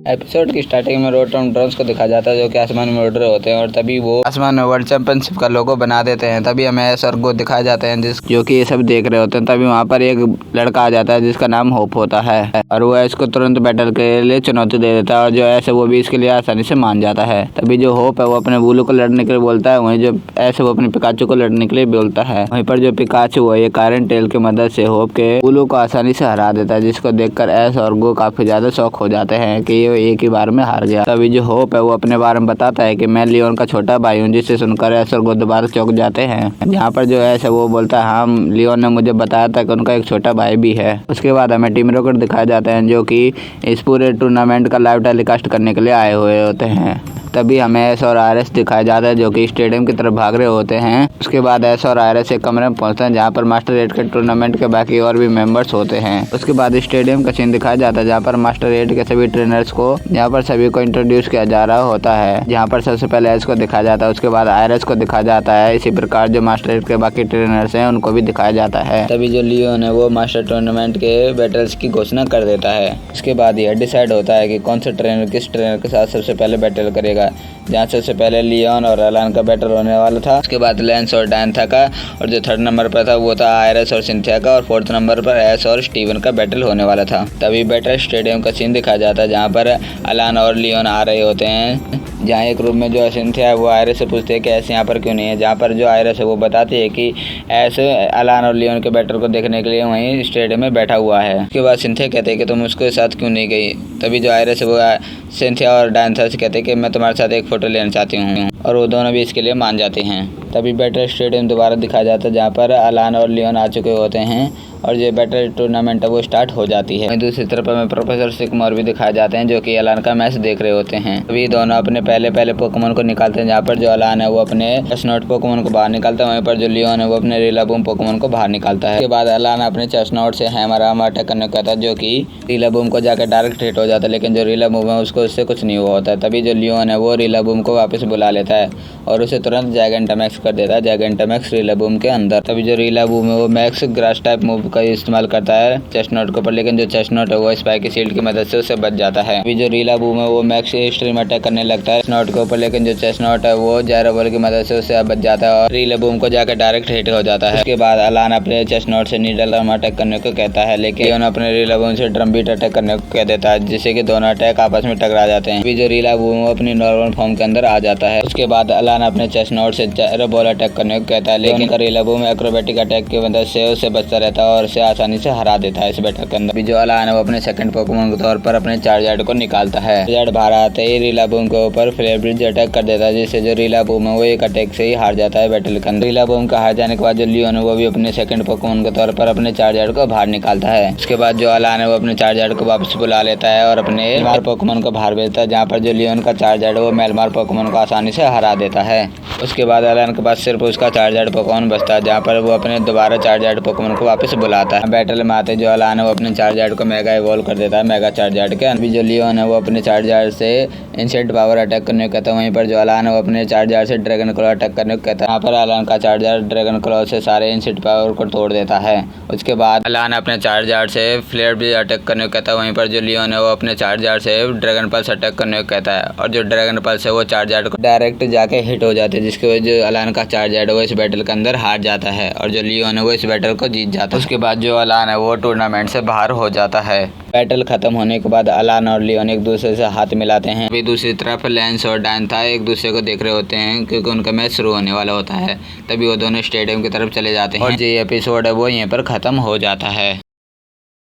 Episode की starting में रोटम drones को दिखाया जाता है जो कि आसमान में उड़ रहे होते हैं और तभी वो आसमान में वर्ल्ड चैंपियनशिप का लोगो बना देते हैं। तभी हमें ऐश और गो दिखाए जाते हैं जो कि ये सब देख रहे होते हैं। तभी वहाँ पर एक लड़का आ जाता है जिसका नाम होप होता है और वो ऐश को तुरंत बैटल के लिए चुनौती दे देता है और जो ऐश है वो भी इसके लिए आसानी से मान जाता है। तभी जो होप है वो अपने बुलू को लड़ने के लिए बोलता है, वहीं जो ऐश है वो अपने पिकाचू को लड़ने के लिए बोलता है। वहीं पर जो पिकाचू है ये कारण टेल की मदद से होप के बुलू को आसानी से हरा देता है, जिसको देखकर ऐश और गो काफी ज्यादा शौक हो जाते हैं कि ये एक ही बार में हार गया। तभी जो होप है वो अपने बारे में बताता है कि मैं लियोन का छोटा भाई हूँ, जिससे सुनकर ऐश और गो दोबारा चौंक जाते हैं। जहाँ पर जो ऐश है वो बोलता है, हाँ लियोन ने मुझे बताया था कि उनका एक छोटा भाई भी है। उसके बाद हमें टीम रॉकेट दिखाए जाते हैं जो कि इस पूरे टूर्नामेंट का लाइव टेलीकास्ट करने के लिए आए हुए होते हैं। तभी हमें ऐश और आरएस दिखाया जाता है जो कि स्टेडियम की तरफ भाग रहे होते हैं। उसके बाद ऐश और आरएस एक कमरे में पहुंचते हैं जहां पर मास्टर 8 के टूर्नामेंट के बाकी और भी मेंबर्स होते हैं। उसके बाद स्टेडियम का सीन दिखाया जाता है जहां पर मास्टर 8 के सभी ट्रेनर्स को यहाँ पर सभी को इंट्रोड्यूस किया जा रहा होता है। जहाँ पर सबसे पहले ऐश को दिखाया जाता है, उसके बाद आरएस को दिखाया जाता है। इसी प्रकार जो मास्टर 8 के बाकी ट्रेनर्स हैं उनको भी दिखाया जाता है। तभी जो लियोन है वो मास्टर टूर्नामेंट के बैटल्स की घोषणा कर देता है। उसके बाद यह डिसाइड होता है कि कौन सा ट्रेनर किस ट्रेनर के साथ सबसे पहले बैटल करेगा। जहाँ सबसे पहले लियोन और अलान का बैटल होने वाला था। उसके बाद लेंस और डायंथा का, और जो थर्ड नंबर पर था वो था आयरस और सिंथिया का, और फोर्थ नंबर पर ऐश और स्टीवन का बैटल होने वाला था। तभी बैटल स्टेडियम का सीन दिखाया जाता है जहाँ पर अलान और लियोन आ रहे होते हैं। जहाँ एक रूम में जो सिंथिया है वो आयरस से पूछते हैं कि ऐश यहाँ पर क्यों नहीं है। जहाँ पर जो आयरस है वो बताती है कि ऐश अलान और लियोन के बैटल को देखने के लिए वहीं स्टेडियम में बैठा हुआ है। उसके बाद सिंथिया कहते हैं कि तुम उसके साथ क्यों नहीं गई। तभी जो आयरस है वो सिंथिया और डायंथा से कहते हैं कि मैं तुम्हारे साथ एक फोटो लेना चाहती हूँ, और वो दोनों भी इसके लिए मान जाते हैं। तभी बैटल स्टेडियम दोबारा दिखाया जाता है जहाँ पर अलान और लियोन आ चुके होते हैं और जो बैटल टूर्नामेंट है वो स्टार्ट हो जाती है। दूसरी तरफ हमें प्रोफेसर सिगमोर भी दिखाए जाते हैं जो कि अलान का मैच देख रहे होते हैं। अभी दोनों अपने पहले पोकेमोन को निकालते हैं। जहाँ पर जो अलान है वो अपने चेस्टनॉट पोकेमोन को बाहर निकालता है, वहीं पर जो लियोन है वो अपने रिलाबूम पोकेमोन को बाहर निकालता है। उसके बाद अलान अपने चेस्टनॉट से हैमर अटैक करने को कहता है जो कि रिलाबूम को जाकर डायरेक्ट हिट हो जाता है, लेकिन जो रिलाबूम है उसको उससे कुछ नहीं हुआ होता है। तभी जो लियोन है वो रिलाबूम को वापस बुला लेता है और उसे तुरंत जैगेंटामैक्स कर देता है, जैगेंटामैक्स रिलाबूम के अंदर। तभी जो रिलाबूम है वो मैक्स ग्रास टाइप मूव का इस्तेमाल करता है चेस्टनॉट के ऊपर, लेकिन जो चेस्टनॉट है वो स्पाइकी शील्ड की मदद से उससे बच जाता है। अभी जो रिलाबूम है वो मैक्स स्ट्रीम अटैक करने लगता है चेस्टनॉट के ऊपर, लेकिन जो चेस्टनॉट है वो जैरोबॉल की मदद से उससे बच जाता है और रिलाबूम को जाकर डायरेक्ट हिट हो जाता है। उसके बाद अलान अपने चेस्टनॉट से नीडल आर्म अटैक करने को कहता है, लेकिन अपने रिलाबूम से ड्रम बीट अटैक करने को कह देता है, जिससे कि दोनों अटैक आपस में टकरा जाते हैं। अभी जो रिलाबूम अपनी नॉर्मल फॉर्म के अंदर आ जाता है। उसके बाद अलान अपने चेस्टनॉट से जैरोबॉल अटैक करने को कहता है, लेकिन रिलाबूम एक्रोबैटिक अटैक की मदद से उससे बचता रहता है और उसे आसानी से हरा देता है इस बैटल के अंदर। जो अलान है वो अपने सेकंड पोकेमोन के तौर पर अपने चार्जर्ड को निकालता है। चार्जर्ड बाहर आते ही रिलाबूम के ऊपर फ्लेयर ब्रिज अटैक कर देता है, जिससे जो रिलाबूम है वो एक अटैक से ही हार जाता है बैटल के अंदर। रिलाबूम का हार जाने के बाद जो लियोन है वो भी अपने सेकंड पोकेमोन के तौर पर अपने चार्जर्ड को बाहर निकालता है। उसके बाद जो अलान है वो अपने चार्जर्ड को वापस बुला लेता है और अपने मेलमार पोकेमोन को बाहर भेजता है, जहाँ पर जो लियोन का चार्जर्ड है वो मेलमार पोकेमोन को आसानी से हरा देता है। उसके बाद अलान के पास सिर्फ उसका चार्जर्ड पोकेमोन बचता है, जहाँ पर वो अपने दोबारा चार्जर्ड पोकेमोन को वापस बुलाता है। बैटल में आते जो अलान है वो अपने चार्जर्ड को मेगा इवॉल्व कर देता है मेगा चार्जर्ड के। अभी जो लियोन है वो अपने चार्जर्ड से इंसेंट पावर अटैक करने को कहता है, वहीं पर जो अलान है वो अपने चार्जर्ड से ड्रैगन क्लॉ अटैक करने को कहता है। यहाँ पर अलान का चार्जर ड्रैगन क्लॉ से सारे इंसेंट पावर को तोड़ देता है। उसके बाद अलान अपने चार्जर से फ्लेयर ब्रिज अटैक करने को कहता है, वहीं पर जो लियोन है वो अपने चार्जर से ड्रैगन पल्स अटैक करने को कहता है, और जो ड्रैगन पल्स है वो चार्जर को डायरेक्ट जाके हिट हो जाते हैं, जिसकी वजह से अलान का चार्जर है वो इस बैटल के अंदर हार जाता है और जो लियोन है वो इस बैटल को जीत जाता है। उसके बाद जो अलान है वो टूर्नामेंट से बाहर हो जाता है। बैटल खत्म होने के बाद अलान और लियोन एक दूसरे से हाथ मिलाते हैं। अभी दूसरी तरफ लेंस और डायंथा एक दूसरे को देख रहे होते हैं क्योंकि उनका मैच शुरू होने वाला होता है। तभी वो दोनों स्टेडियम की तरफ चले जाते हैं और जो एपिसोड है वो यहीं पर खत्म हो जाता है।